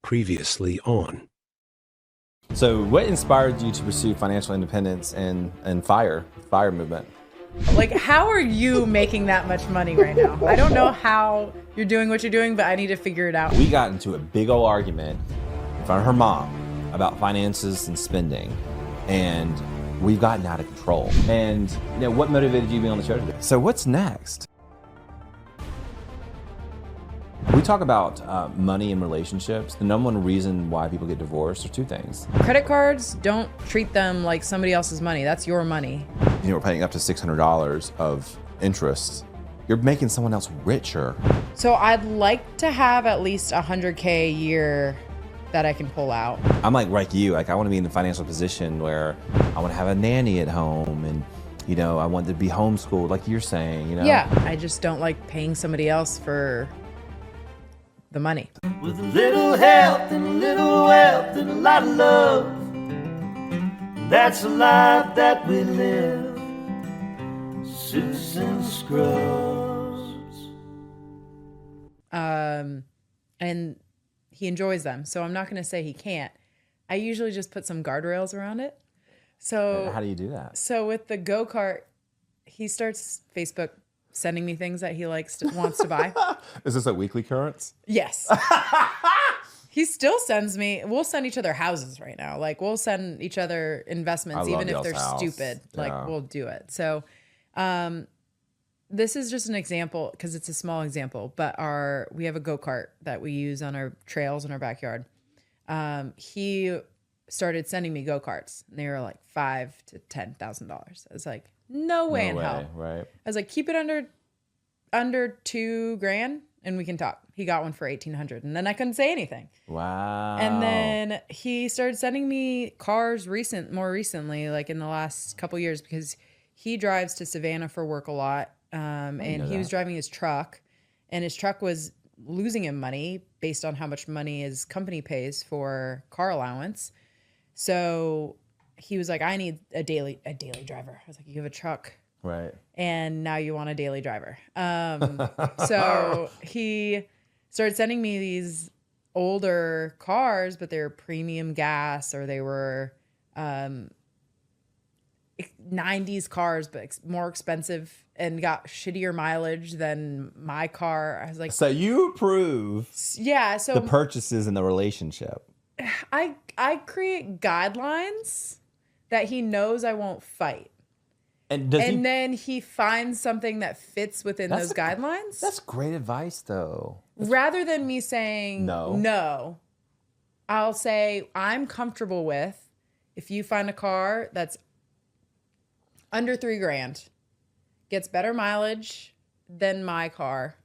Previously on. So what inspired you to pursue financial independence and fire movement? Like, how are you making that much money right now? I don't know how you're doing what you're doing, but I need to figure it out. We got into a big old argument in front of her mom about finances and spending, and we've gotten out of control. And what motivated you to be on the show today? So what's next? We talk about money and relationships. The number one reason why people get divorced are two things. Credit cards, don't treat them like somebody else's money. That's your money. We're paying up to $600 of interest. You're making someone else richer. So I'd like to have at least $100K a year that I can pull out. I'm like you. I want to be in the financial position where I want to have a nanny at home, and I want to be homeschooled, like you're saying. Yeah, I just don't like paying somebody else for the money. With a little health and a little wealth and a lot of love, that's a life that we live, suits and scrubs. And he enjoys them, so I'm not going to say he can't. I usually just put some guardrails around it. So how do you do that? So with the go-kart, he starts Facebook sending me things that he wants to buy. Is this a weekly occurrence? Yes. He still sends me, we'll send each other houses right now. Like, we'll send each other investments, even if they're stupid. Like, we'll do it. So this is just an example, because it's a small example, but we have a go-kart that we use on our trails in our backyard. He started sending me go-karts, and they were like $5,000 to $10,000. I was like, no way in hell. Right. I was like, keep it under $2,000 and we can talk. He got one for $1,800, and then I couldn't say anything. Wow. And then he started sending me cars more recently, like in the last couple years, because he drives to Savannah for work a lot. And he was driving his truck, and his truck was losing him money based on how much money his company pays for car allowance. So he was like, I need a daily driver. I was like, you have a truck. Right. And now you want a daily driver. So he started sending me these older cars, but they were premium gas, or they were 90s cars, but more expensive and got shittier mileage than my car. I was like, so you approve the purchases in the relationship. I create guidelines that he knows I won't fight. And then he finds something that fits within those guidelines. That's great advice, though. Rather than me saying no, I'll say, I'm comfortable with, if you find a car that's under $3,000, gets better mileage than my car,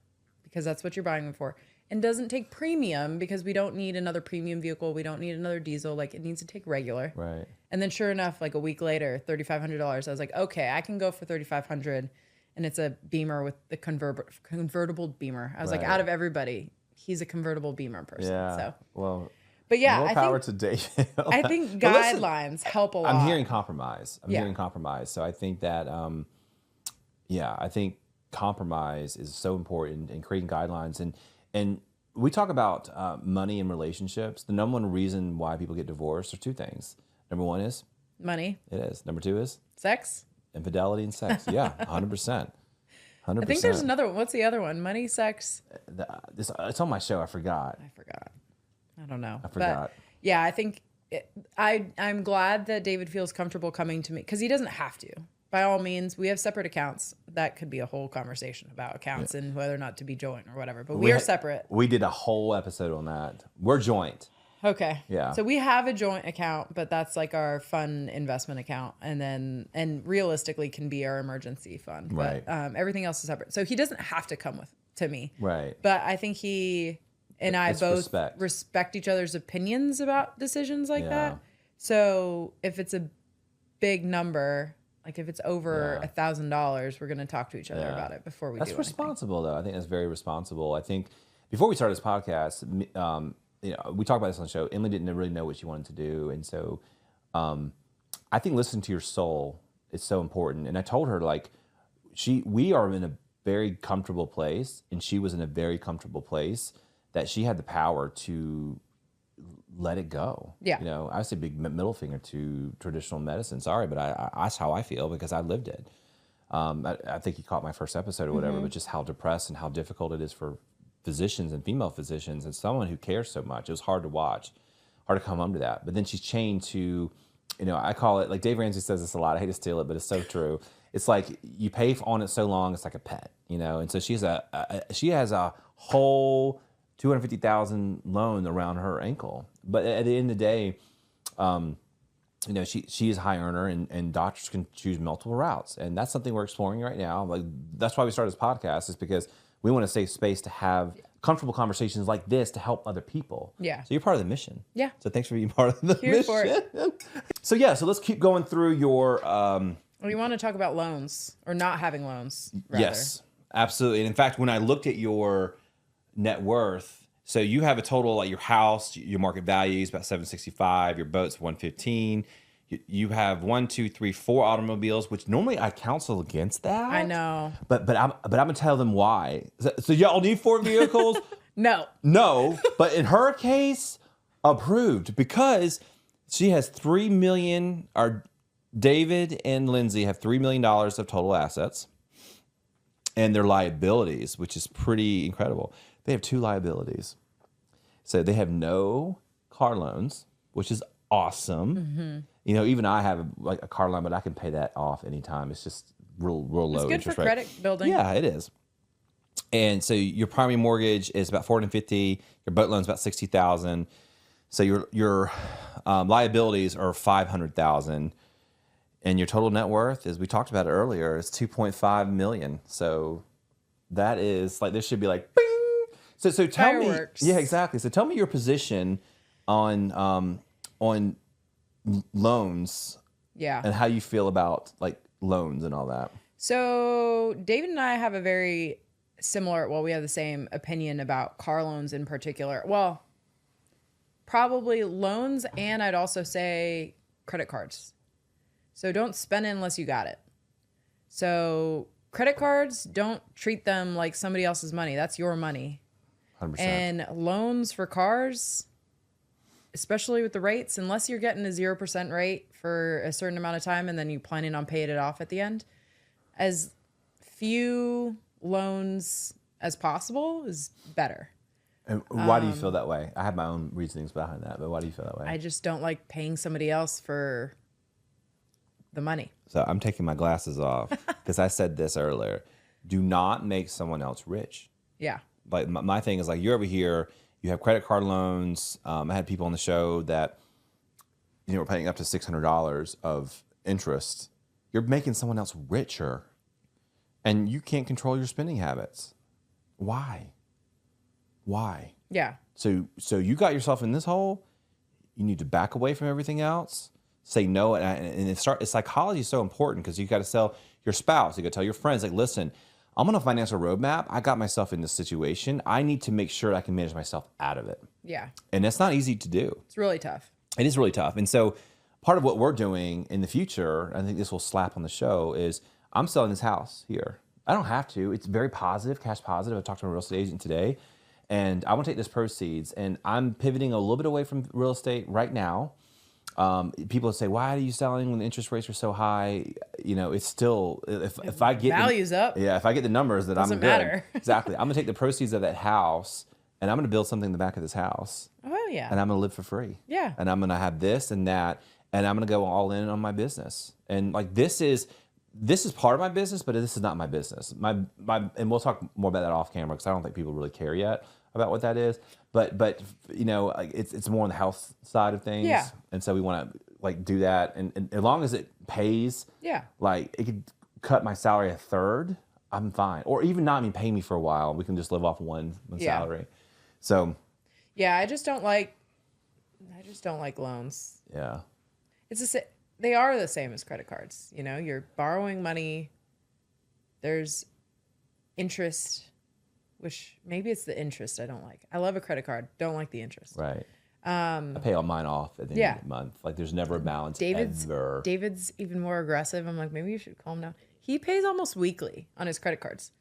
because that's what you're buying them for, and doesn't take premium, because we don't need another premium vehicle. We don't need another diesel. Like, it needs to take regular. Right. And then sure enough, like a week later, $3,500. I was like, okay, I can go for $3,500. And it's a Beamer with the convertible Beamer. I was like, out of everybody, he's a convertible Beamer person. Yeah. So, well, but yeah, more power to David. I think guidelines help a lot. I'm hearing compromise. So I think that, I think compromise is so important in creating guidelines. And we talk about money and relationships. The number one reason why people get divorced are two things. Number one is money. It is. Number two is sex. Infidelity and sex. Yeah, 100%. 100%. I think there's another one. What's the other one? Money, sex. It's on my show. I forgot. I don't know. I forgot. But yeah, I think I'm glad that David feels comfortable coming to me, because he doesn't have to. By all means, we have separate accounts. That could be a whole conversation about accounts and whether or not to be joint or whatever. But we are separate. We did a whole episode on that. We're joint. Okay. Yeah. So we have a joint account, but that's like our fun investment account, and realistically can be our emergency fund. Right. But everything else is separate. So he doesn't have to come to me. Right. But I think he and I both respect each other's opinions about decisions like that. So if it's a big number, like if it's over $1,000, we're going to talk to each other about it before we do anything. That's responsible, though. I think that's very responsible. I think before we started this podcast, we talked about this on the show. Emily didn't really know what she wanted to do. And so I think listening to your soul is so important. And I told her, like, we are in a very comfortable place, and she was in a very comfortable place, that she had the power to let it go. Yeah. You know, I say big middle finger to traditional medicine. Sorry, but that's how I feel because I lived it. I think you caught my first episode or whatever, but just how depressed and how difficult it is for physicians and female physicians and someone who cares so much. It was hard to watch, hard to come home to that. But then she's chained to, you know, I call it, like Dave Ramsey says this a lot. I hate to steal it, but it's so true. It's like you pay on it so long, it's like a pet, you know? And so she has a whole $250,000 loan around her ankle. But at the end of the day, you know, she is a high earner, and doctors can choose multiple routes, and that's something we're exploring right now. Like that's why we started this podcast, is because we want a safe space to have comfortable conversations like this to help other people. Yeah. So you're part of the mission. Yeah. So thanks for being part of the Here mission. for it. So let's keep going through your. We want to talk about loans or not having loans. Rather. Yes, absolutely. And in fact, when I looked at your net worth, so you have a total, like your house, your market value is about 765, your boat's 115. You have 4 automobiles, which normally I counsel against that. I know. But I'm gonna tell them why. So y'all need 4 vehicles? No. No, but in her case, approved, because she has $3 million, or David and Lindsay have $3 million of total assets, and their liabilities, which is pretty incredible. They have 2 liabilities. So they have no car loans, which is awesome. Mm-hmm. You know, even I have like a car loan, but I can pay that off anytime. It's just real low It's good interest for rate. credit building. Yeah, it is. And so your primary mortgage is about $450,000. Your boat loan is about $60,000. So your liabilities are $500,000, and your total net worth, as we talked about it earlier, is $2.5 million. So that is like, this should be like, bing. So tell Fireworks. me, yeah, exactly. So tell me your position on loans. Yeah. And how you feel about like loans and all that. So David and I have a very similar, we have the same opinion about car loans in particular. Well, probably loans, and I'd also say credit cards. So don't spend it unless you got it. So credit cards, don't treat them like somebody else's money. That's your money. 100%. And loans for cars, especially with the rates, unless you're getting a 0% rate for a certain amount of time and then you planning on paying it off at the end, as few loans as possible is better. And why do you feel that way? I have my own reasonings behind that, but why do you feel that way? I just don't like paying somebody else for the money. So I'm taking my glasses off because I said this earlier. Do not make someone else rich. Yeah. Like my thing is like, you're over here, you have credit card loans. I had people on the show that, you know, were paying up to $600 of interest. You're making someone else richer, and you can't control your spending habits. Why? Yeah. So you got yourself in this hole. You need to back away from everything else. Say no, and psychology is so important, because you got to tell your spouse, you got to tell your friends, like, listen, I'm on a financial roadmap. I got myself in this situation. I need to make sure I can manage myself out of it. Yeah. And that's not easy to do. It's really tough. It is really tough. And so part of what we're doing in the future, I think this will slap on the show, is I'm selling this house here. I don't have to. It's very positive, cash positive. I talked to a real estate agent today, and I want to take this proceeds, and I'm pivoting a little bit away from real estate right now. People say, why are you selling when the interest rates are so high? You know, it's still, if I get value's up. Yeah, if I get the numbers, that Doesn't I'm good. matter. Exactly. I'm gonna take the proceeds of that house, and I'm gonna build something in the back of this house. Oh yeah. And I'm gonna live for free. Yeah. And I'm gonna have this and that, and I'm gonna go all in on my business. And like this is part of my business, but this is not my business. My and we'll talk more about that off camera, because I don't think people really care yet about what that is. But you know, it's more on the health side of things. Yeah. And so we want to like do that, and as long as it pays, Yeah. like it could cut my salary a third, I'm fine. Or even not even pay me for a while. We can just live off one Yeah. salary. So Yeah, I just don't like loans. yeah. They are the same as credit cards. You know, you're borrowing money. There's interest, which maybe it's the interest I don't like. I love a credit card. Don't like the interest. Right. I pay all mine off at the end Yeah. of the month. Like there's never a balance ever. David's even more aggressive. I'm like, maybe you should calm down. He pays almost weekly on his credit cards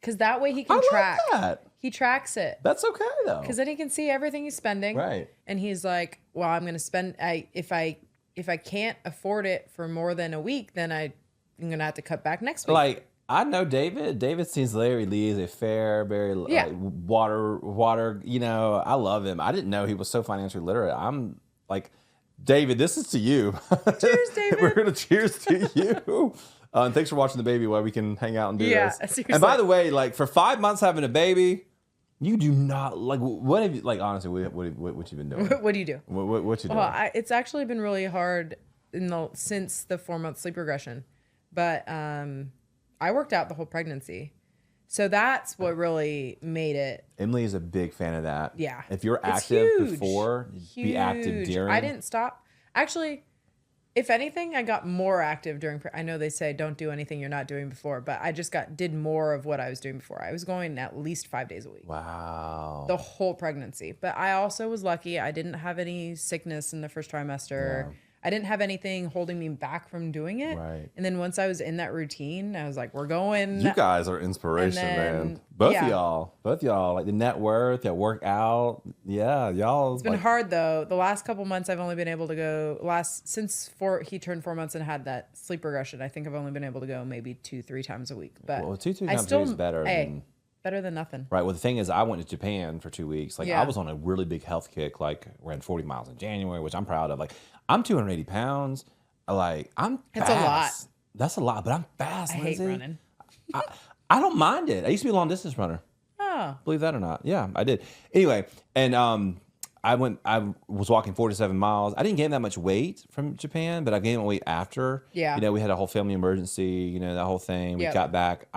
because that way he can track. That. He tracks it. That's okay though. Because then he can see everything he's spending. Right. And he's like, well, I'm going to spend, if I can't afford it for more than a week, then I'm going to have to cut back next week. Like, I know David. David seems very laissez-faire, very like, water, you know, I love him. I didn't know he was so financially literate. I'm like, David, this is to you. Cheers, David. We're going to cheers to you. And thanks for watching the baby while we can hang out and do this. Seriously. And by the way, like for 5 months having a baby, you do not like what have you like honestly what you been doing? What do you do? What you doing? Well, it's actually been really hard since the 4-month sleep regression, but I worked out the whole pregnancy, so that's what really made it. Emily is a big fan of that. Yeah, if you're active before, be active during. I didn't stop. Actually, if anything, I got more active during. I know they say don't do anything you're not doing before, but I just did more of what I was doing before. I was going at least 5 days a week. Wow. The whole pregnancy. But I also was lucky. I didn't have any sickness in the first trimester. Yeah. I didn't have anything holding me back from doing it. Right. And then once I was in that routine, I was like, we're going. You guys are inspiration, man. Both of y'all, like the net worth, y'all work out. Yeah, y'all. It's been hard though. The last couple months, I've only been able to go since he turned 4 months and had that sleep regression. I think I've only been able to go maybe 2-3 times a week. But 2-3 times a week is better. Better than nothing. Right. Well, the thing is, I went to Japan for 2 weeks. Like I was on a really big health kick. Like ran 40 miles in January, which I'm proud of. Like I'm 280 pounds. Like I'm fast. That's a lot. That's a lot, but I'm fast. I hate running. I don't mind it. I used to be a long distance runner. Oh. Believe that or not. Yeah, I did. Anyway, and I was walking 4 to 7 miles. I didn't gain that much weight from Japan, but I gained weight after. Yeah. You know, we had a whole family emergency, you know, that whole thing. We got back.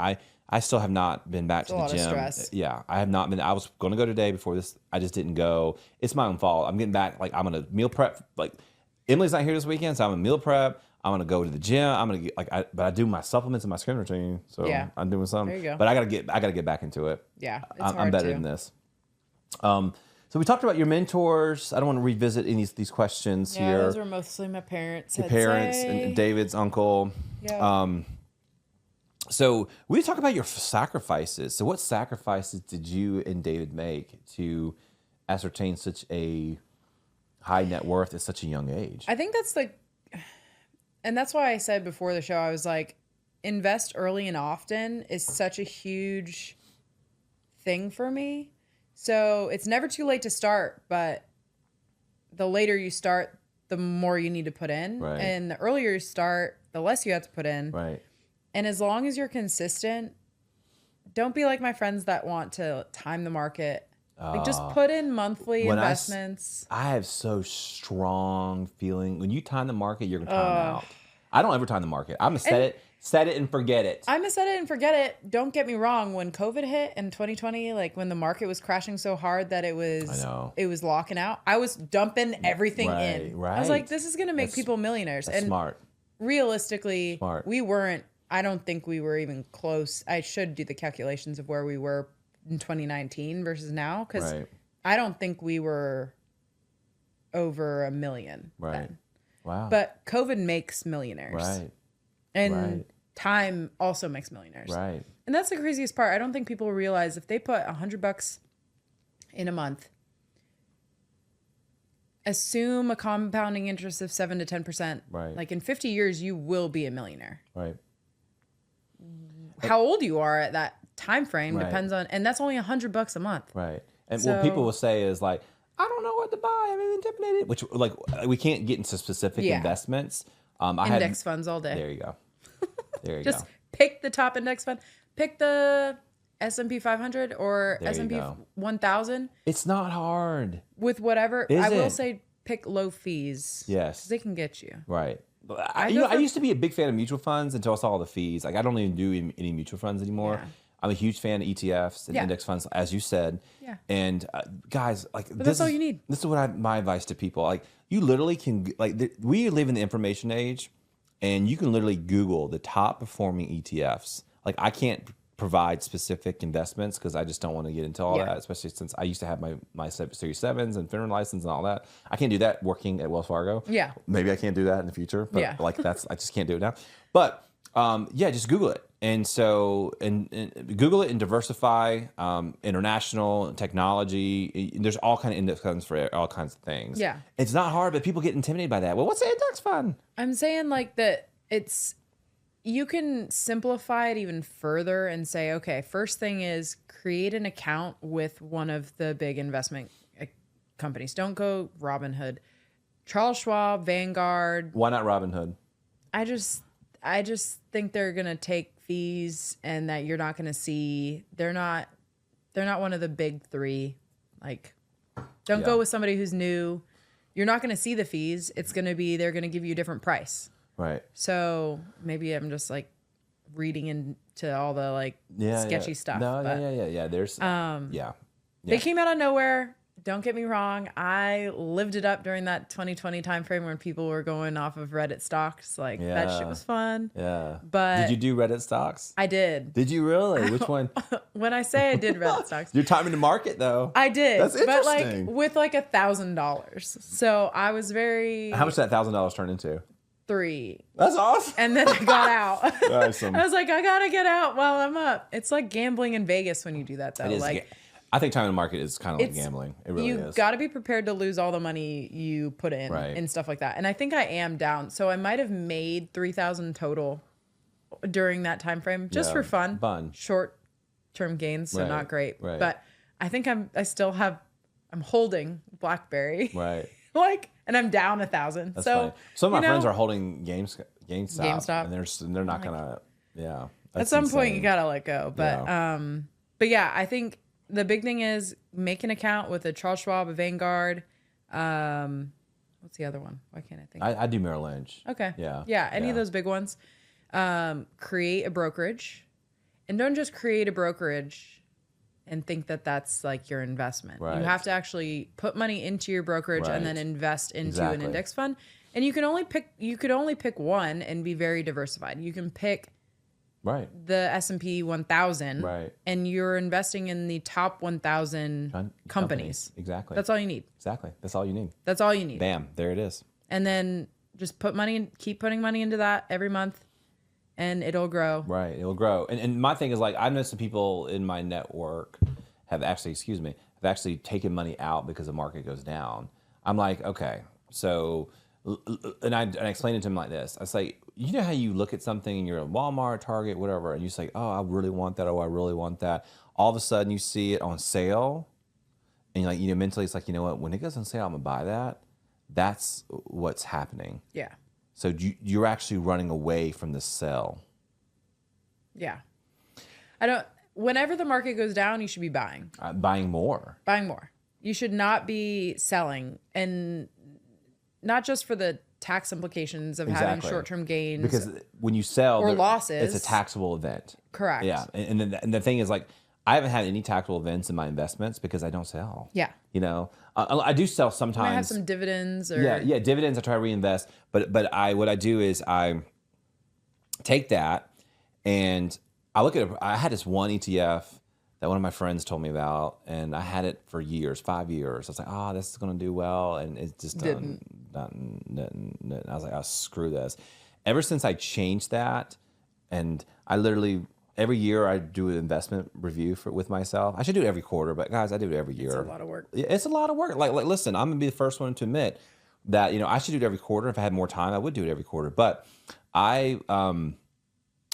I still have not been back to the gym. Stress. Yeah, I have not been. I was going to go today before this. I just didn't go. It's my own fault. I'm getting back. Like I'm gonna meal prep. Like Emily's not here this weekend, so I'm gonna meal prep. I'm gonna go to the gym. I'm gonna get but I do my supplements and my skin routine. So I'm doing something. There you go. But I gotta get back into it. Yeah, I'm better than this. So we talked about your mentors. I don't want to revisit any of these questions here. Those were mostly my parents. Your parents and David's uncle. Yeah. So we talk about your sacrifices. So what sacrifices did you and David make to ascertain such a high net worth at such a young age? I think that's and that's why I said before the show, I was like, invest early and often is such a huge thing for me. So it's never too late to start, but the later you start, the more you need to put in. Right. And the earlier you start, the less you have to put in. Right. And as long as you're consistent, don't be like my friends that want to time the market. Like just put in monthly investments. I have so strong feeling when you time the market, you're gonna time out. I don't ever time the market. I'm gonna set it and forget it. I'm gonna set it and forget it. Don't get me wrong. When COVID hit in 2020, like when the market was crashing so hard that it was locking out, I was dumping everything in. Right. I was like, this is gonna make people millionaires. That's smart. Realistically, we weren't. I don't think we were even close. I should do the calculations of where we were in 2019 versus now, because I don't think we were over 1 million then. Wow. But COVID makes millionaires. Right. And time also makes millionaires. Right. And that's the craziest part. I don't think people realize if they put $100 in a month, assume a compounding interest of 7 to 10%. Right. Like in 50 years, you will be a millionaire. Right. How old you are at that time frame depends on, and that's only $100 a month. Right. And what people will say is like, I don't know what to buy. I'm intimidated. Which like we can't get into specific investments. Index funds all day. There you go. There you Just pick the top index fund. Pick the S&P 500 or S&P 1000. It's not hard. With whatever. I will say pick low fees. Yes. They can get you. Right. I used to be a big fan of mutual funds until I saw all the fees. Like I don't even do any mutual funds anymore. Yeah. I'm a huge fan of ETFs and index funds, as you said. Yeah. And guys, like, that's all you need. This is what my advice to people. Like, you literally can we live in the information age, and you can literally Google the top performing ETFs. Like, I can't provide specific investments because I just don't want to get into all that, especially since I used to have my Series 7s and FINRA license and all that. I can't do that working at Wells Fargo. Yeah. Maybe I can't do that in the future, but like I just can't do it now. But just Google it. And so, and Google it and diversify, international technology. There's all kind of index funds for all kinds of things. Yeah. It's not hard, but people get intimidated by that. Well, what's an index fund? I'm saying like that you can simplify it even further and say, okay, first thing is create an account with one of the big investment companies. Don't go Robinhood. Charles Schwab, Vanguard. Why not Robinhood? I just think they're going to take fees and that you're not going to see, they're not one of the big three. Like, don't go with somebody who's new. You're not going to see the fees. It's going to be, they're going to give you a different price. Right. So maybe I'm just like reading into all the like sketchy stuff. No, but, yeah. There's, They came out of nowhere. Don't get me wrong. I lived it up during that 2020 timeframe when people were going off of Reddit stocks. Like that shit was fun. Yeah. But did you do Reddit stocks? I did. Did you really? Which one? When I say I did Reddit stocks, You're timing the market though. I did. That's But interesting. like with like $1,000. So I was very. How much did that $1,000 turn into? 3. That's awesome. And then I got out. Awesome. I was like, I gotta get out while I'm up. It's like gambling in Vegas when you do that though. It is Like. I think timing the market is kind of like gambling. It really is. You got to be prepared to lose all the money you put in and stuff like that. And I think I am down. So I might have made 3,000 total during that time frame just for fun. Short-term gains, so not great. Right. But I think I'm holding BlackBerry. Right. Like, and I'm down 1,000. That's so funny. Some of my friends are holding GameStop. And they're not like, gonna. At some point you gotta let go. But yeah, I think the big thing is make an account with a Charles Schwab, a Vanguard. What's the other one? Why can't I think? I do Merrill Lynch. Okay. Yeah. Yeah. Any of those big ones. Create a brokerage, and don't just create a brokerage and think that that's like your investment. Right. You have to actually put money into your brokerage and then invest into an index fund. And you could only pick one and be very diversified. You can pick the S&P 1000 and you're investing in the top 1000 companies. Exactly. That's all you need. Exactly. That's all you need. That's all you need. Bam. There it is. And then just keep putting money into that every month and it'll grow. Right. It'll grow. And my thing is like, I've noticed some people in my network have actually taken money out because the market goes down. I'm like, okay, so, and I explained it to him like this. I say, you know how you look at something and you're at Walmart, Target, whatever, and you say, oh, I really want that. Oh, I really want that. All of a sudden you see it on sale and you're like, mentally it's like, you know what, when it goes on sale, I'm gonna buy that. That's what's happening. Yeah. So you're actually running away from the sell. Yeah. Whenever the market goes down, you should be buying. Buying more. Buying more. You should not be selling, and not just for the tax implications of having short-term gains. Because when you sell or losses, it's a taxable event. Correct. Yeah, and the thing is, like, I haven't had any taxable events in my investments because I don't sell. Yeah. I do sell sometimes. You might have some dividends or dividends. I try to reinvest, but what I do is I take that and I look at it. I had this one ETF that one of my friends told me about, and I had it for years, 5 years. I was like, oh, this is going to do well, and it just didn't. I was like, oh, screw this. Ever since I changed that, and I literally every year I do an investment review with myself. I should do it every quarter, but guys, I do it every year. It's a lot of work. It's a lot of work. Like listen, I'm gonna be the first one to admit that I should do it every quarter. If I had more time, I would do it every quarter. But I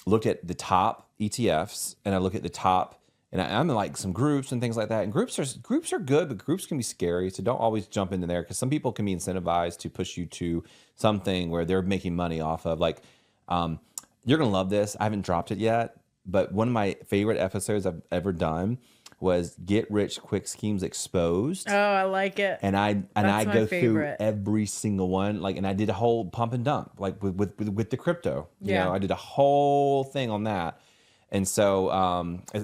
looked at the top ETFs, and I look at the top. And I'm in like some groups and things like that. And groups are good, but groups can be scary. So don't always jump into there because some people can be incentivized to push you to something where they're making money off of. Like, you're going to love this. I haven't dropped it yet, but one of my favorite episodes I've ever done was Get Rich Quick Schemes Exposed. Oh, I like it. And I go through every single one. Like, and I did a whole pump and dump, like with the crypto. You know, I did a whole thing on that. And so,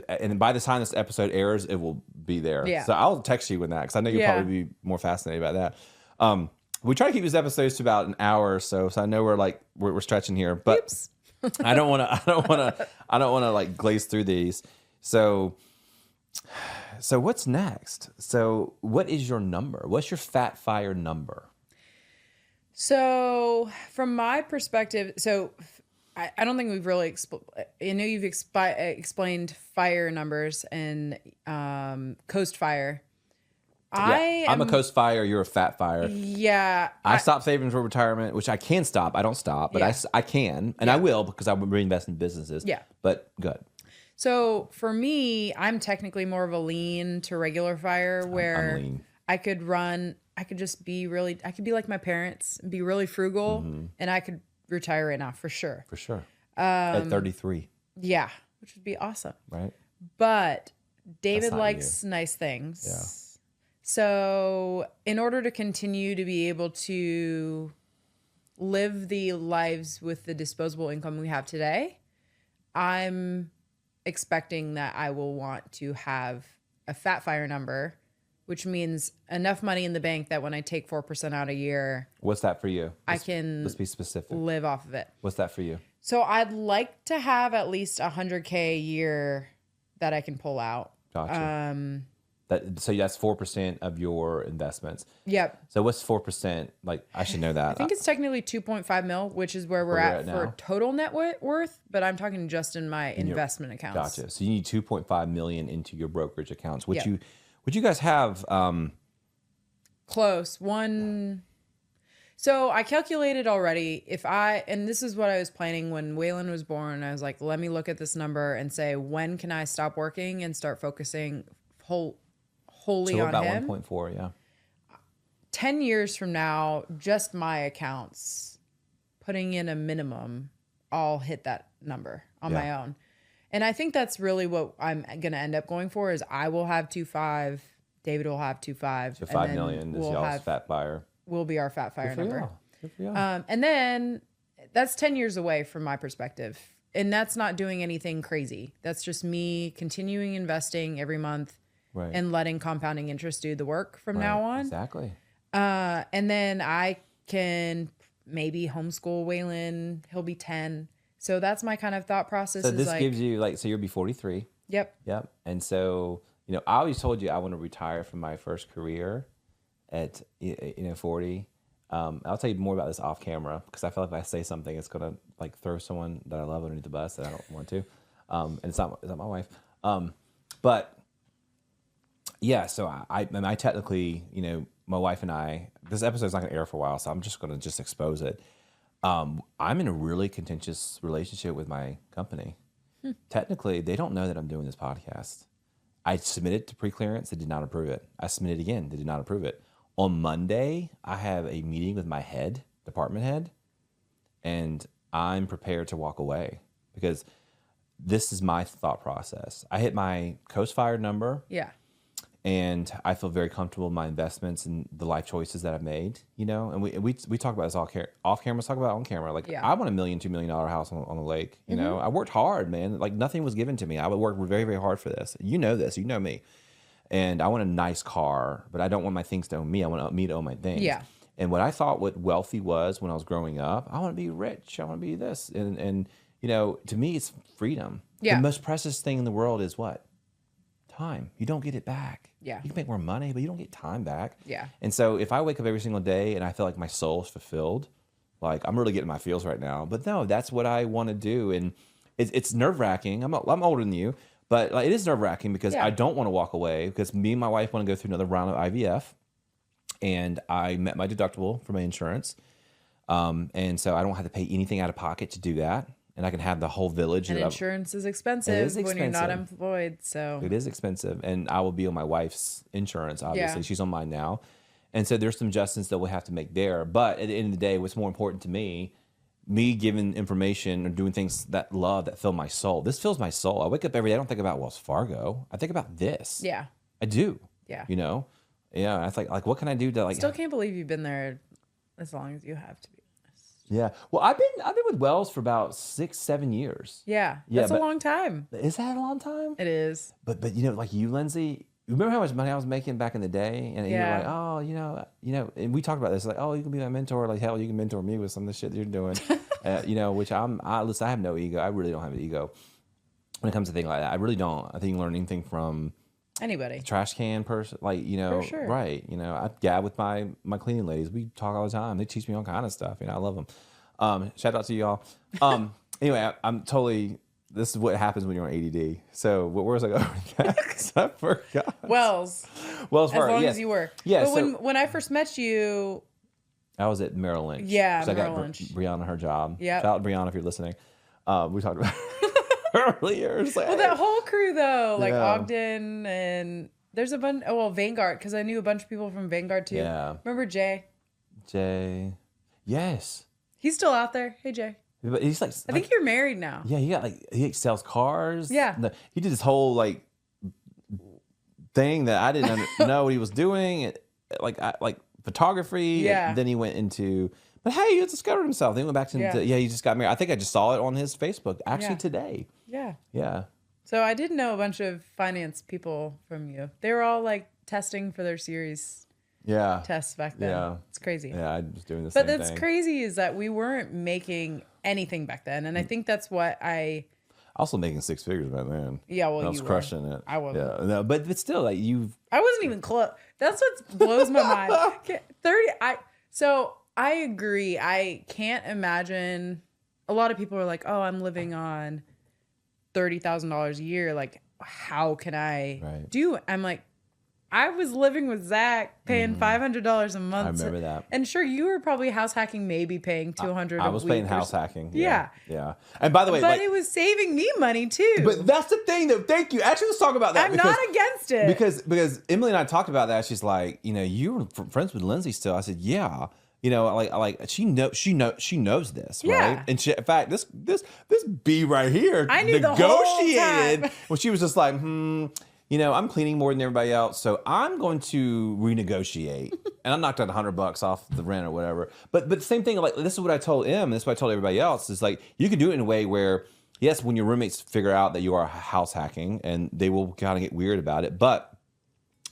and by the time this episode airs, it will be there. Yeah. So I'll text you with that because I know you'll probably be more fascinated about that. We try to keep these episodes to about an hour or so. So I know we're stretching here, but Oops. I don't want to like glaze through these. So what's next? So what is your number? What's your Fat Fire number? So from my perspective, I don't think we've really I know you've explained fire numbers and coast fire. I'm a coast fire. You're a fat fire. Yeah. I stopped saving for retirement, which I can stop. I don't stop, but I can, and I will because I will reinvest in businesses. Yeah. But good. So for me, I'm technically more of a lean to regular fire where I'm lean. I could just be I could be like my parents, be really frugal, and I could retire right now for sure. For sure. At 33. Yeah, which would be awesome. Right. But David not likes nice things. Yeah. So in order to continue to be able to live the lives with the disposable income we have today, I'm expecting that I will want to have a fat fire number, which means enough money in the bank that when I take 4% out a year, What's that for you? let's be specific. Live off of it. What's that for you? So I'd like to have at least $100K a year that I can pull out. Gotcha. So that's 4% of your investments. Yep. So what's 4%? Like, I should know that. I think it's technically 2.5 mil, which is where we're at for now? total net worth, but I'm talking just in my investment accounts. Gotcha. So you need 2.5 million into your brokerage accounts, which Yep. you guys have. Close. So I calculated already and this is what I was planning when Waylon was born. I was like, let me look at this number and say, when can I stop working and start focusing wholly on about him? 1.4, yeah. 10 years from now, just my accounts, putting in a minimum, I'll hit that number on my own. And I think that's really what I'm going to end up going for is I will have 2.5, David will have 2.5. So 5 million is y'all's fat fire. Will be our fat fire number. Good for y'all. And then that's 10 years away from my perspective. And that's not doing anything crazy. That's just me continuing investing every month and letting compounding interest do the work from now on. Exactly. And then I can maybe homeschool Waylon. He'll be 10. So that's my kind of thought process. So this gives you so you'll be 43. Yep. And so, I always told you I want to retire from my first career at 40. I'll tell you more about this off camera because I feel like if I say something, it's gonna throw someone that I love underneath the bus that I don't want to. And it's not my wife. But yeah, so I technically, my wife and I. This episode's not gonna air for a while, so I'm just gonna expose it. I'm in a really contentious relationship with my company. Technically, they don't know that I'm doing this podcast. I submitted to pre-clearance. They did not approve it. I submitted again. They did not approve it. On Monday, I have a meeting with my department head, and I'm prepared to walk away because this is my thought process. I hit my Coast Fire number. Yeah. And I feel very comfortable in my investments and the life choices that I've made, and we talk about this off camera, let's talk about it on camera. I want $1 million, $2 million house on the lake, I worked hard, man. Nothing was given to me. I would work very, very hard for this. You know this, you know me. And I want a nice car, but I don't want my things to own me. I want me to own my things. Yeah. And what I thought what wealthy was when I was growing up, I want to be rich. I want to be this. And to me, it's freedom. Yeah. The most precious thing in the world is what? Time. You don't get it back. Yeah. You can make more money, but you don't get time back. Yeah. And so if I wake up every single day and I feel like my soul is fulfilled, I'm really getting my feels right now. But no, that's what I want to do. And it's nerve-wracking. I'm older than you, but it is nerve-wracking because I don't want to walk away because me and my wife want to go through another round of IVF. And I met my deductible for my insurance. And so I don't have to pay anything out of pocket to do that. And I can have the whole village. And insurance is expensive when you're not employed. So it is expensive. And I will be on my wife's insurance, obviously. Yeah. She's on mine now. And so there's some adjustments that we'll have to make there. But at the end of the day, what's more important to me giving information or doing things that fill my soul. This fills my soul. I wake up every day. I don't think about Wells Fargo. I think about this. Yeah. I do. Yeah. Yeah. I think what can I do to Still can't believe you've been there as long as you have to be. Yeah. Well, I've been with Wells for about 6-7 years. Yeah. That's a long time. Is that a long time? It is. But you, Lindsay, remember how much money I was making back in the day? And you're like, oh, and we talked about this, oh, you can be my mentor. Like, hell, you can mentor me with some of the shit that you're doing. Which listen, I have no ego. I really don't have an ego when it comes to things like that. I really don't. I think you can learn anything from anybody. Trash can person, For sure. Right. I gab with my cleaning ladies. We talk all the time. They teach me all kind of stuff. I love them. Shout out to y'all. Anyway, I'm totally. This is what happens when you're on ADD. So where was I going? I forgot. Wells Fargo. As long yes. as you were. Yeah. But So when I first met you, I was at Merrill Lynch. Yeah, I Merrill got Lynch. Brianna her job. Yep. Shout out to Brianna if you're listening. We talked about earlier. It's like, well, that whole crew though, like Yeah. Ogden and there's a bunch. Oh, well, Vanguard, because I knew a bunch of people from Vanguard too. Yeah. Remember Jay? Jay. Yes. He's still out there. Hey Jay. But he's like, I think you're married now. yeah, he sells cars. Yeah. He did this whole like thing that I didn't know what he was doing. Like photography. Yeah. Then he went into, but hey, he discovered himself. Then he went back to, he just got married. I think I just saw it on his Facebook actually today. Yeah. Yeah. So I did know a bunch of finance people from you. They were all like testing for their series Yeah. tests back then. Yeah. It's crazy. Yeah, I was doing the But same that's thing. crazy is that we weren't making anything back then. And I think that's what Also making six figures back then. Yeah, well, I was you were. crushing it. I wasn't. Yeah, no, but still, like I wasn't even close. That's what blows my mind. 30. So I agree. I can't imagine. A lot of people are like, "Oh, I'm living on $30,000 a year. Like, how can I do?" I'm like, I was living with Zach, paying $500 a month. I remember that. And sure, you were probably house hacking, maybe paying $200. I was paying house hacking. Yeah. Yeah. And by the way, but it was saving me money too. But that's the thing, though. Thank you. Actually, let's talk about that. I'm not against it. Because Emily and I talked about that. She's like, you were friends with Lindsay still. I said, yeah. She knows this, Yeah. right? And in fact, this B right here I knew the whole time. Well, she was just like, I'm cleaning more than everybody else, so I'm going to renegotiate. And I knocked out $100 off the rent or whatever. But the same thing, like this is what I told him, and this is what I told everybody else, is like you can do it in a way where, yes, when your roommates figure out that you are house hacking, and they will kind of get weird about it, but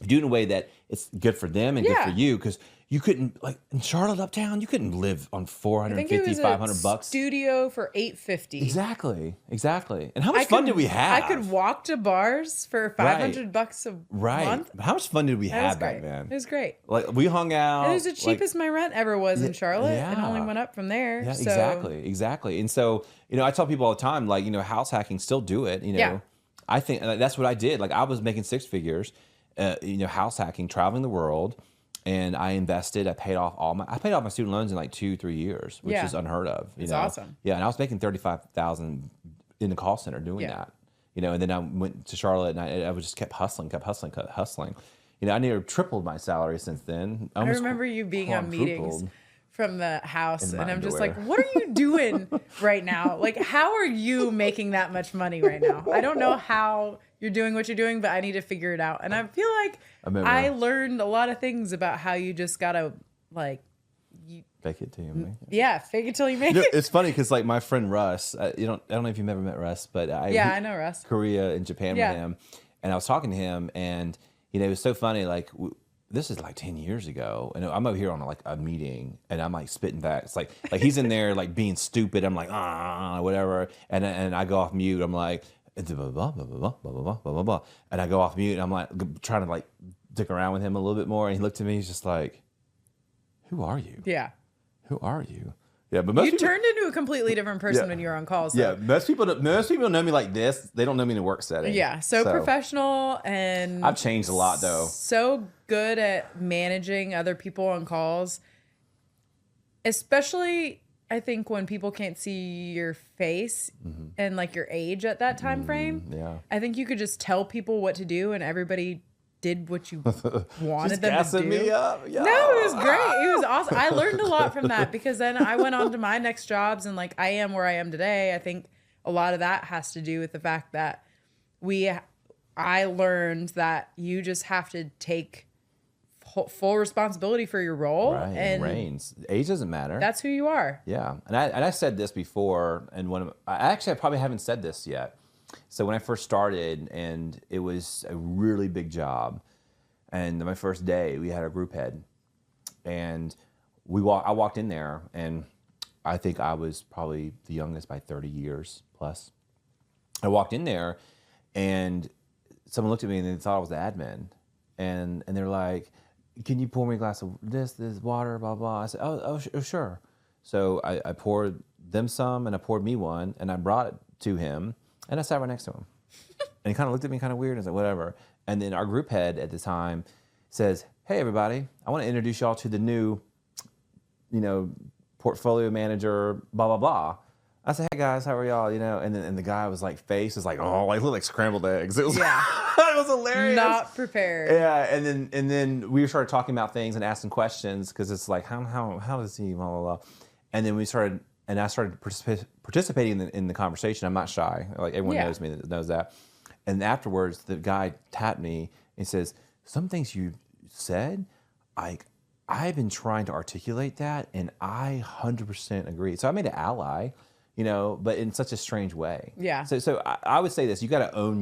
do it in a way that it's good for them and good for you, because you couldn't, like in Charlotte uptown, you couldn't live on $450, $500. Studio for $850. Exactly. And how much fun did we have? I could walk to bars for $500 a month. How much fun did we have back great. then? It was great. Like we hung out. It was the cheapest my rent ever was in Charlotte. Yeah. It only went up from there. Yeah, so. exactly. And so, I tell people all the time, like, house hacking, still do it. I think that's what I did. Like I was making six figures, house hacking, traveling the world. And I invested. I paid off my student loans in like 2-3 years, which is unheard of. It's awesome. Yeah, and I was making $35,000 in the call center doing that. And then I went to Charlotte, and I just kept hustling. I nearly tripled my salary since then. I remember you being on meetings from the house, and I'm just like, "What are you doing right now? Like, how are you making that much money right now? I don't know how you're doing what you're doing, but I need to figure it out." And I feel like I learned a lot of things about how you just gotta fake it till you make it. Yeah, fake it till you make it. It's funny because like my friend Russ, I don't know if you've ever met Russ, but I know Russ. Korea and Japan with him, and I was talking to him, and it was so funny. Like this is like 10 years ago, and I'm over here on like a meeting, and I'm like spitting back. It's like he's in there like being stupid. I'm like whatever, and I go off mute. I'm like. Blah, blah, blah, blah, blah, blah, blah, blah. And I go off mute, and I'm like trying to like dick around with him a little bit more. And he looked at me, he's just like, "Who are you? Yeah. Who are you?" Yeah, but most people turned into a completely different person when you were on calls. So. Yeah, most people know me like this. They don't know me in a work setting. Yeah, so professional, and I've changed a lot though. So good at managing other people on calls, especially. I think when people can't see your face and like your age at that time frame, I think you could just tell people what to do and everybody did what you wanted them to do. Me up. Yeah. No, it was great. It was awesome. I learned a lot from that because then I went on to my next jobs and like I am where I am today. I think a lot of that has to do with the fact that I learned that you just have to take full responsibility for your role, and reigns. Age doesn't matter. That's who you are. Yeah, and I said this before, and I probably haven't said this yet. So when I first started, and it was a really big job, and my first day we had a group head, and I walked in there, and I think I was probably the youngest by 30 years plus. I walked in there, and someone looked at me and they thought I was the admin, and they're like, "Can you pour me a glass of this water, blah, blah?" I said, oh, sure. So I poured them some and I poured me one and I brought it to him and I sat right next to him. And he kind of looked at me kind of weird and I was like, whatever. And then our group head at the time says, hey, everybody, I want to introduce y'all to the new, portfolio manager, blah, blah, blah. I said, hey guys, how are y'all? And the guy was like, face is like, oh, like looked like scrambled eggs. It was, it was hilarious. Not prepared. Yeah, and then we started talking about things and asking questions because it's like, how does he, blah, blah, blah. And then I started participating in the conversation. I'm not shy. Like everyone knows me, knows that. And afterwards, the guy tapped me and says, some things you said, I've been trying to articulate that, and I 100% agree. So I made an ally, but in such a strange way. Yeah. So I would say this: you got to own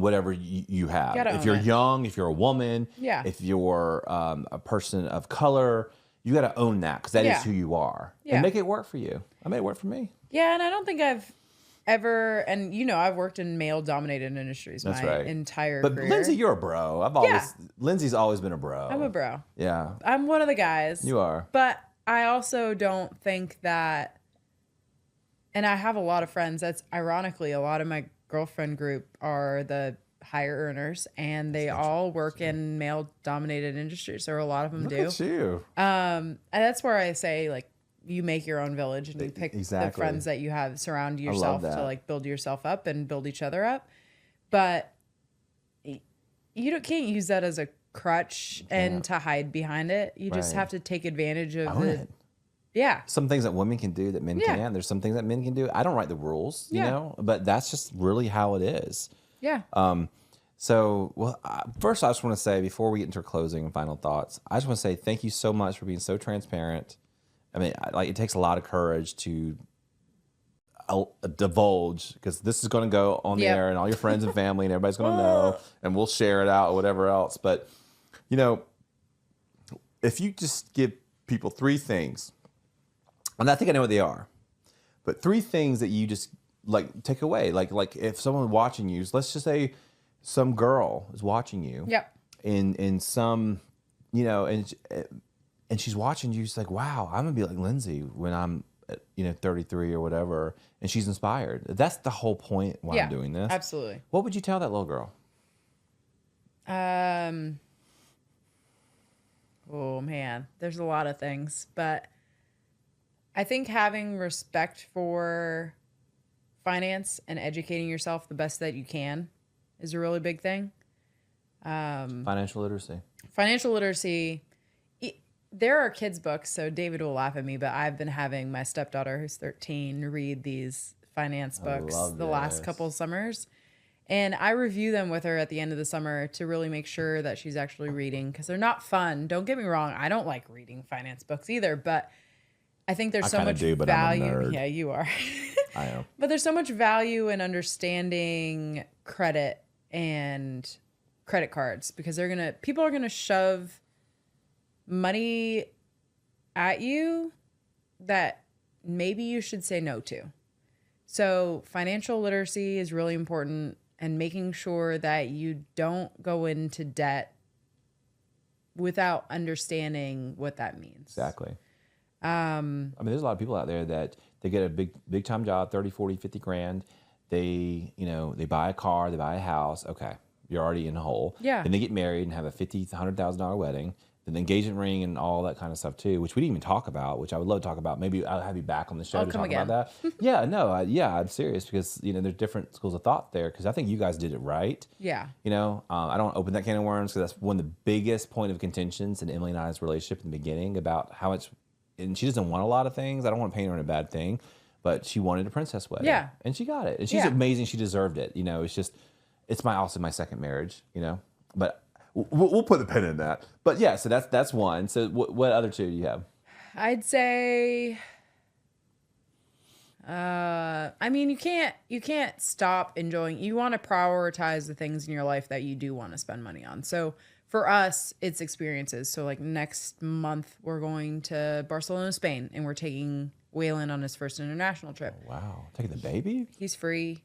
whatever you have. If you're young, if you're a woman, if you're a person of color, you got to own that because that is who you are, and make it work for you. I made it work for me. Yeah, and I don't think I've ever, and I've worked in male-dominated industries my entire career. But Lindsay, you're a bro. Lindsay's always been a bro. I'm a bro. Yeah. I'm one of the guys. You are. But I also don't think that, and I have a lot of friends, that's ironically, a lot of my girlfriend group are the higher earners, and they all work in male-dominated industries, or a lot of them do. Look at you. And that's where I say, like, you make your own village and you pick the friends that you have, surround yourself to like build yourself up and build each other up. But you can't use that as a crutch and to hide behind it. You just have to take advantage of it. Yeah. Some things that women can do that men can't. There's some things that men can do. I don't write the rules, but that's just really how it is. Yeah. First I just want to say, before we get into our closing and final thoughts, I just want to say thank you so much for being so transparent. I mean, it takes a lot of courage to divulge, because this is going to go on the air and all your friends and family and everybody's going to know, and we'll share it out or whatever else. But, if you just give people 3 things, and I think I know what they are, but 3 things that you just like take away, like if someone watching you, let's just say some girl is watching you, in some, and she's watching you. She's like, wow, I'm going to be like Lindsay when I'm, 33 or whatever. And she's inspired. That's the whole point why I'm doing this. Absolutely. What would you tell that little girl? Oh, man. There's a lot of things. But I think having respect for finance and educating yourself the best that you can is a really big thing. Financial literacy. Financial literacy. There are kids' books, so David will laugh at me, but I've been having my stepdaughter, who's 13, read these finance books the last couple of summers. And I review them with her at the end of the summer to really make sure that she's actually reading, because they're not fun. Don't get me wrong. I don't like reading finance books either, but I think there's so much value. I'm a nerd. Yeah, you are. I am. But there's so much value in understanding credit and credit cards, because people are going to shove money at you that maybe you should say no to. So financial literacy is really important, and making sure that you don't go into debt without understanding what that means. Exactly. There's a lot of people out there that they get a big time job, 30, 40, 50 grand. They buy a car, they buy a house. Okay. You're already in a hole. Yeah. Then they get married and have a $100,000 wedding. Then the engagement ring and all that kind of stuff too, which we didn't even talk about, which I would love to talk about. Maybe I'll have you back on the show to talk about that. Yeah, no, I'm serious, because there's different schools of thought there, because I think you guys did it right. Yeah. I don't want to open that can of worms, because that's one of the biggest point of contentions in Emily and I's relationship in the beginning, about how much, and she doesn't want a lot of things. I don't want to paint her in a bad thing, but she wanted a princess wedding. Yeah. And she got it. And she's amazing. She deserved it. It's also my second marriage, but we'll put the pin in that. But yeah, so that's one. So what other 2 do you have? I'd say, you can't stop enjoying. You want to prioritize the things in your life that you do want to spend money on. So for us, it's experiences. So like next month, we're going to Barcelona, Spain, and we're taking Waylon on his first international trip. Oh, wow. Taking the baby? He's free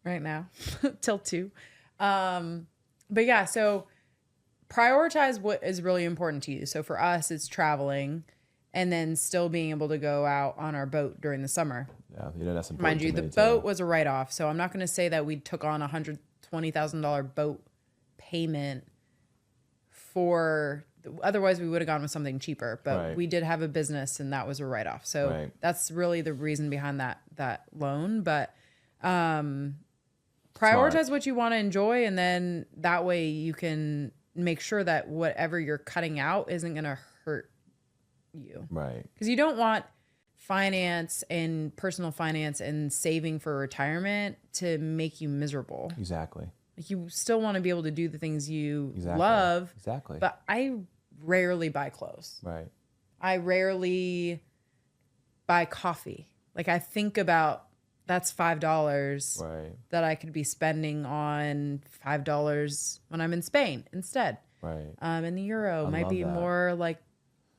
right now till 2. But yeah, so prioritize what is really important to you. So for us, it's traveling. and then still being able to go out on our boat during the summer. Yeah, that's important. Mind you, the boat was a write-off, so I'm not going to say that we took on $120,000 boat payment otherwise we would have gone with something cheaper, but we did have a business and that was a write-off. So that's really the reason behind that loan. But prioritize what you want to enjoy, and then that way you can make sure that whatever you're cutting out isn't going to hurt you. Right. Because you don't want finance and personal finance and saving for retirement to make you miserable. Exactly. Like, you still want to be able to do the things you love. Exactly. But I rarely buy clothes. Right. I rarely buy coffee. Like, I think about that's $5 that I could be spending on $5 when I'm in Spain instead. Right. And the euro might be more like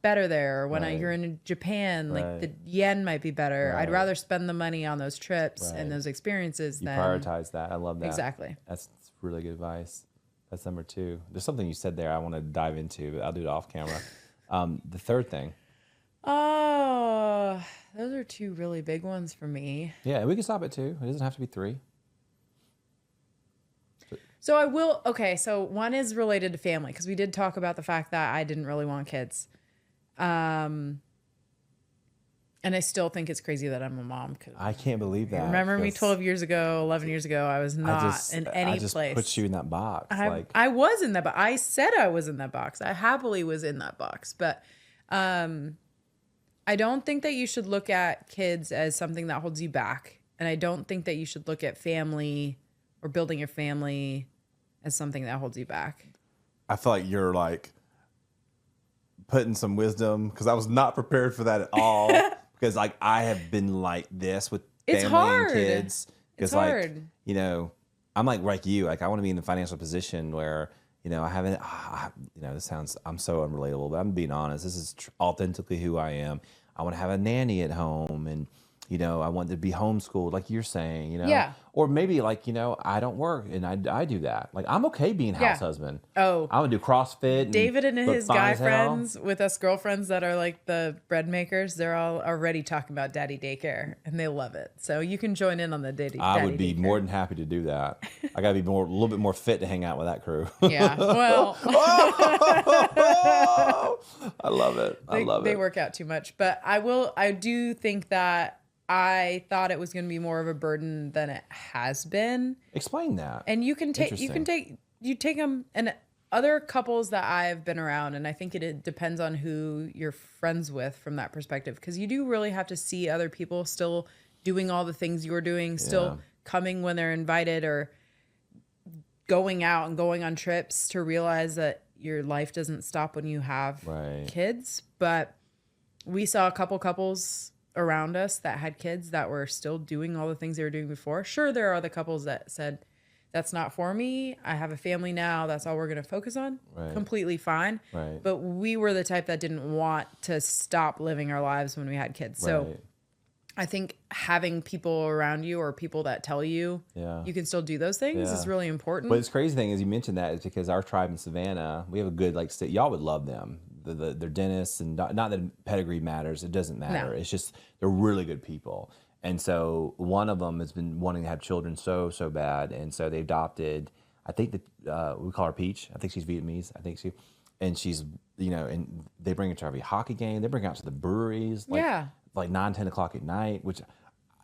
better there. When you're in Japan, like the yen might be better. I'd rather spend the money on those trips and those experiences than prioritize that. I love that. Exactly. That's really good advice. That's number 2. There's something you said there I want to dive into, but I'll do it off camera. The third thing. Oh, those are 2 really big ones for me. Yeah, we can stop at 2. It doesn't have to be 3. So I will. Okay, so one is related to family, because we did talk about the fact that I didn't really want kids. And I still think it's crazy that I'm a mom. I can't believe that. Remember me 12 years ago, 11 years ago, I was not in any place. I just put you in that box. I was in that box. I said I was in that box. I happily was in that box. But I don't think that you should look at kids as something that holds you back. And I don't think that you should look at family or building your family as something that holds you back. I feel like you're like putting some wisdom, because I was not prepared for that at all. Because like I have been like this with family and kids. Because like, you know, I'm like you. Like, I want to be in the financial position where, you know, I haven't. I'm so unrelatable, but I'm being honest. This is authentically who I am. I want to have a nanny at home, and you know, I want to be homeschooled, like you're saying, you know? Yeah. Or maybe, like, you know, I don't work, and I do that. Like, I'm okay being house husband. Oh. I'm going to do CrossFit. David and his guy friends with us girlfriends that are, like, the bread makers, they're all already talking about daddy daycare, and they love it. So you can join in on the daddy I would be daycare. more than happy to do that. I got to be a little bit more fit to hang out with that crew. Yeah, well. I love it. They work out too much. But I do think that I thought it was going to be more of a burden than it has been. Explain that. And you take them, and other couples that I've been around, and I think it depends on who you're friends with from that perspective, because you do really have to see other people still doing all the things you're doing, still coming when they're invited, or going out and going on trips, to realize that your life doesn't stop when you have kids. But we saw a couple couples around us that had kids that were still doing all the things they were doing before. Sure, there are the couples that said, that's not for me. I have a family now. That's all we're going to focus on. Right. Completely fine. Right. But we were the type that didn't want to stop living our lives when we had kids. So I think having people around you, or people that tell you you can still do those things, is really important. But the crazy thing is, you mentioned that, is because our tribe in Savannah, we have a good, like, y'all would love them. They're dentists, and not that pedigree matters. It doesn't matter. No. It's just they're really good people. And so one of them has been wanting to have children so bad, and so they adopted. I think that we call her Peach. I think she's Vietnamese. And she's, you know, and they bring her to every hockey game. They bring her out to the breweries, like 9, 10 o'clock at night. Which,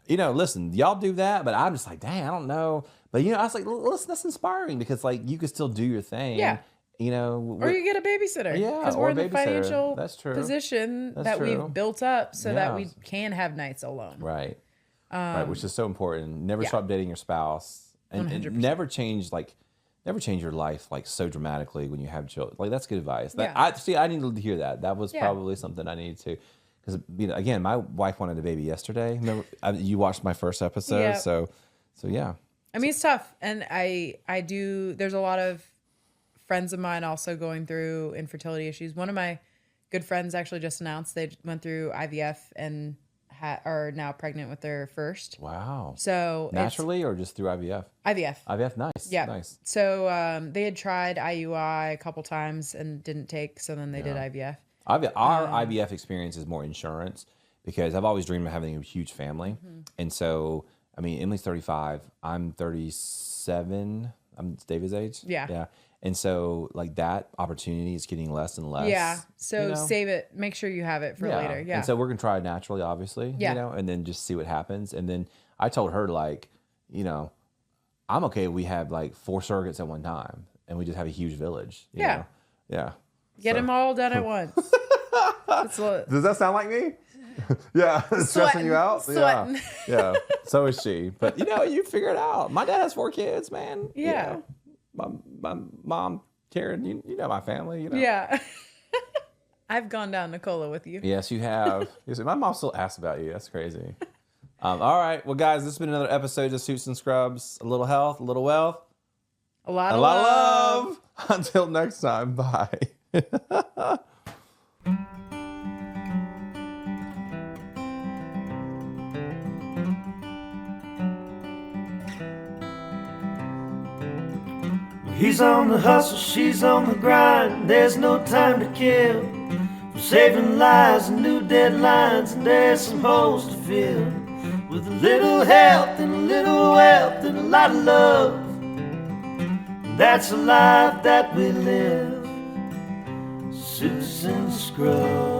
you know, listen, y'all do that, but I'm just like, dang, I don't know. But you know, I was like, listen, that's inspiring, because like you can still do your thing. Yeah. You know, or you get a babysitter. Yeah, because we're in the financial position that we've built up so that we can have nights alone. Right. Right, which is so important. Never stop dating your spouse, and never change your life like so dramatically when you have children. Like, that's good advice. I needed to hear that. That was probably something I needed to, because, you know, again, my wife wanted a baby yesterday. Remember, you watched my first episode, so yeah. I mean, it's tough, and I do. There's a lot of friends of mine also going through infertility issues. One of my good friends actually just announced they went through IVF and are now pregnant with their first. Wow. So naturally, or just through IVF? IVF, nice. Yeah. Nice. So they had tried IUI a couple times and didn't take, so then they did IVF. Our IVF experience is more insurance because I've always dreamed of having a huge family. And so, I mean, Emily's 35. I'm 37. I'm David's age. Yeah. Yeah. And so, like, that opportunity is getting less and less. Yeah. So save it. Make sure you have it for later. Yeah. And so we're going to try it naturally, obviously, and then just see what happens. And then I told her, like, I'm okay if we have, like, 4 surrogates at one time and we just have a huge village. You know? Yeah. Get them all done at once. Does that sound like me? Yeah. Stressing you out? Sweating. Yeah. So is she. But, you figure it out. My dad has 4 kids, man. Yeah. My mom, Karen, you know my family, Yeah. I've gone down Nicola with you. Yes, you have. My mom still asks about you. That's crazy. All right. Well, guys, this has been another episode of Suits and Scrubs. A little health, a little wealth. A lot of love. Until next time. Bye. He's on the hustle, she's on the grind. There's no time to kill. We're saving lives and new deadlines, and there's some holes to fill. With a little health and a little wealth and a lot of love. And that's a life that we live. Suits and Scrubs.